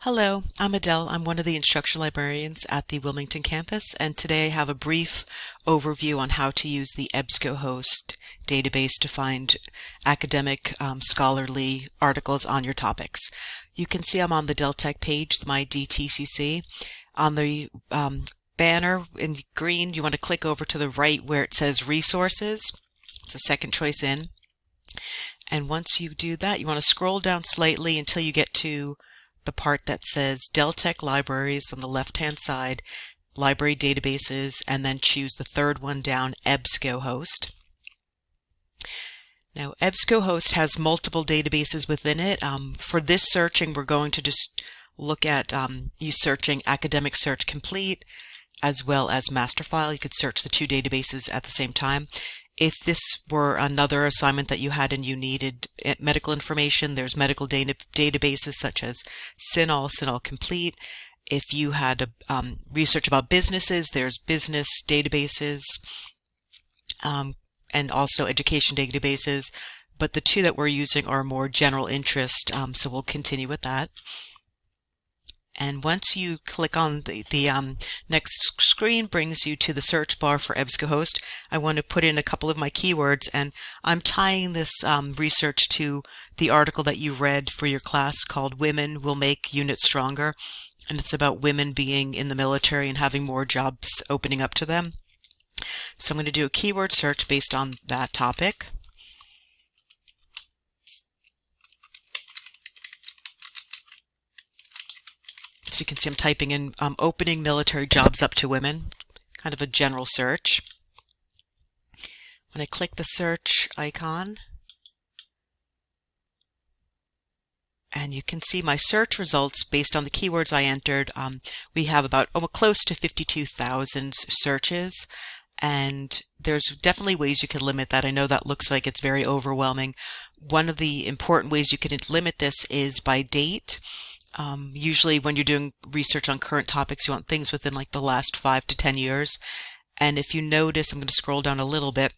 Hello, I'm Adele. I'm one of the instructional librarians at the Wilmington campus, and today I have a brief overview on how to use the EbscoHost database to find academic scholarly articles on your topics. You can see I'm on the Deltec page, my DTCC. On the banner in green, you want to click over to the right where it says Resources. It's a second choice in. And once you do that, you want to scroll down slightly until you get to the part that says Deltec Libraries on the left-hand side, Library Databases, and then choose the third one down, EbscoHost. Now, EbscoHost has multiple databases within it. For this searching, we're going to just look at you searching Academic Search Complete as well as Masterfile. You could search the two databases at the same time. If this were another assignment that you had and you needed medical information, there's medical databases such as CINAHL Complete. If you had research about businesses, there's business databases and also education databases. But the two that we're using are more general interest, so we'll continue with that. And once you click on the next screen brings you to the search bar for EbscoHost. I want to put in a couple of my keywords, and I'm tying this research to the article that you read for your class called Women Will Make Units Stronger. And it's about women being in the military and having more jobs opening up to them. So I'm going to do a keyword search based on that topic. So you can see I'm typing in opening military jobs up to women, kind of a general search. When I click the search icon, and you can see my search results based on the keywords I entered. We have about close to 52,000 searches, and there's definitely ways you can limit that. I know that looks like it's very overwhelming. One of the important ways you can limit this is by date. Usually when you're doing research on current topics, you want things within like the last 5 to 10 years. And if you notice, I'm going to scroll down a little bit,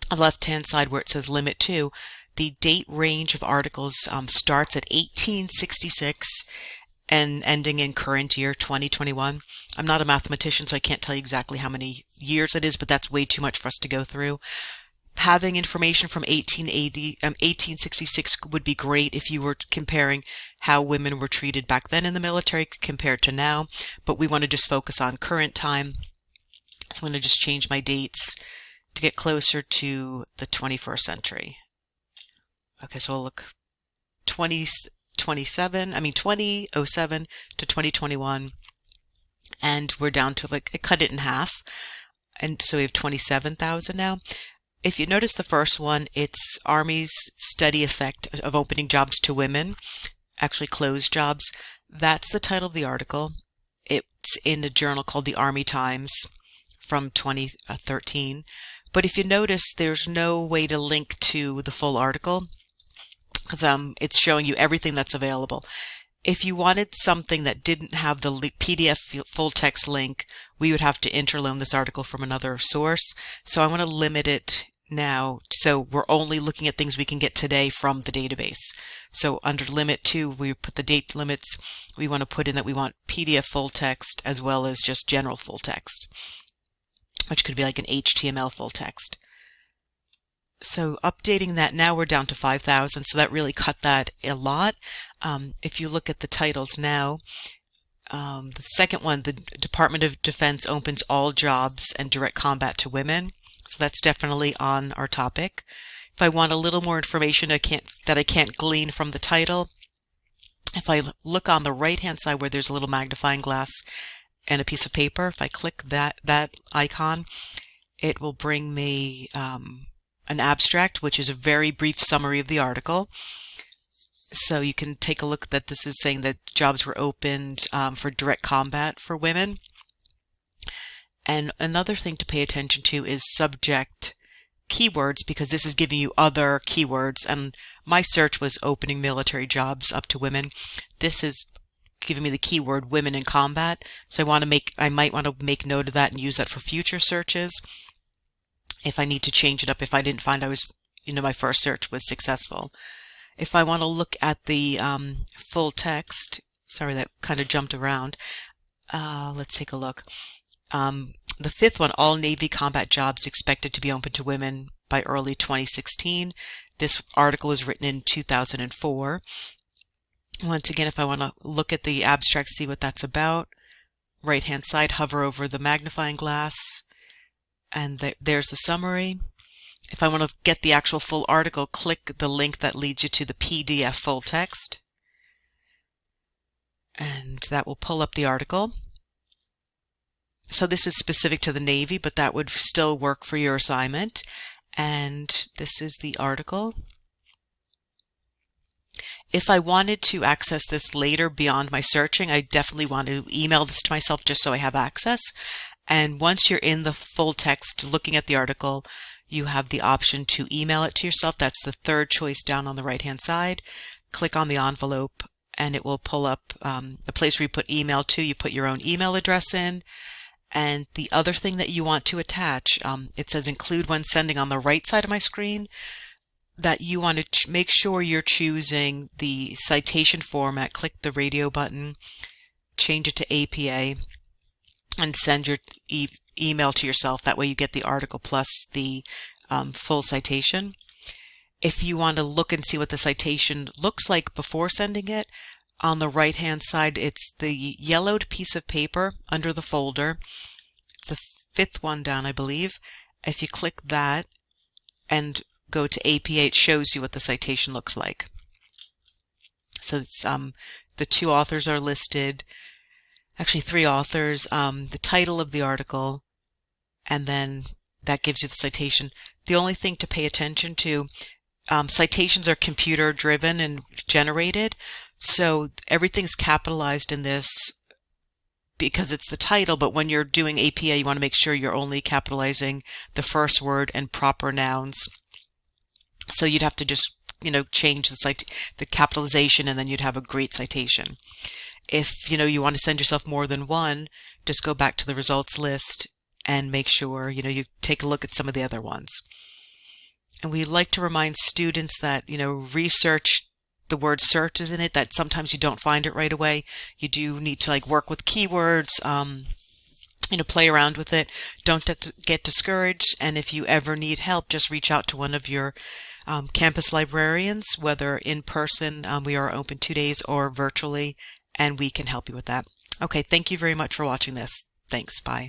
on the left-hand side where it says Limit To, the date range of articles starts at 1866 and ending in current year 2021. I'm not a mathematician, so I can't tell you exactly how many years it is, but that's way too much for us to go through. Having information from 1866 would be great if you were comparing how women were treated back then in the military compared to now, but we want to just focus on current time. So I'm going to just change my dates to get closer to the 21st century. Okay, so we'll look 2007 to 2021, and we're down to I cut it in half, and so we have 27,000 now. If you notice the first one, it's Army's Steady Effect of Opening Jobs to Women, actually closed jobs. That's the title of the article. It's in a journal called the Army Times from 2013. But if you notice, there's no way to link to the full article because it's showing you everything that's available. If you wanted something that didn't have the PDF full text link, we would have to interloan this article from another source. So I want to limit it now, so we're only looking at things we can get today from the database. So under Limit To, we put the date limits. We want to put in that we want PDF full text as well as just general full text, which could be like an HTML full text. So updating that, now we're down to 5,000, so that really cut that a lot. If you look at the titles now, the second one, the Department of Defense opens all jobs and direct combat to women. So that's definitely on our topic. If I want a little more information that I can't glean from the title, if I look on the right-hand side where there's a little magnifying glass and a piece of paper, if I click that icon, it will bring me an abstract, which is a very brief summary of the article. So you can take a look that this is saying that jobs were opened for direct combat for women. And another thing to pay attention to is subject keywords, because this is giving you other keywords. And my search was opening military jobs up to women. This is giving me the keyword women in combat. So I might want to make note of that and use that for future searches if I need to change it up if I didn't find my first search was successful. If I want to look at the full text, Sorry, that kind of jumped around. Let's take a look. The fifth one, all Navy combat jobs expected to be open to women by early 2016. This article was written in 2004. Once again, if I want to look at the abstract, see what that's about, right-hand side, hover over the magnifying glass, and there's the summary. If I want to get the actual full article, click the link that leads you to the PDF full text, and that will pull up the article. So this is specific to the Navy, but that would still work for your assignment. And this is the article. If I wanted to access this later beyond my searching, I definitely want to email this to myself just so I have access. And once you're in the full text looking at the article, you have the option to email it to yourself. That's the third choice down on the right-hand side. Click on the envelope and it will pull up a place where you put email to. You put your own email address in. And the other thing that you want to attach, it says include when sending on the right side of my screen, that you want to make sure you're choosing the citation format. Click the radio button, change it to APA, and send your email to yourself. That way you get the article plus the full citation. If you want to look and see what the citation looks like before sending it, on the right-hand side, it's the yellowed piece of paper under the folder. It's the fifth one down, I believe. If you click that and go to APA, it shows you what the citation looks like. So it's, the two authors are listed, actually three authors, the title of the article, and then that gives you the citation. The only thing to pay attention to, citations are computer driven and generated, so everything's capitalized in this because it's the title, but when you're doing APA, you want to make sure you're only capitalizing the first word and proper nouns. So you'd have to just, change the capitalization, and then you'd have a great citation. If, you want to send yourself more than one, just go back to the results list and make sure, you take a look at some of the other ones. And we like to remind students that, research, the word search is in it, that sometimes you don't find it right away. You do need to work with keywords, play around with it. Don't get discouraged. And if you ever need help, just reach out to one of your campus librarians, whether in person, we are open 2 days, or virtually, and we can help you with that. Okay, thank you very much for watching this. Thanks, bye.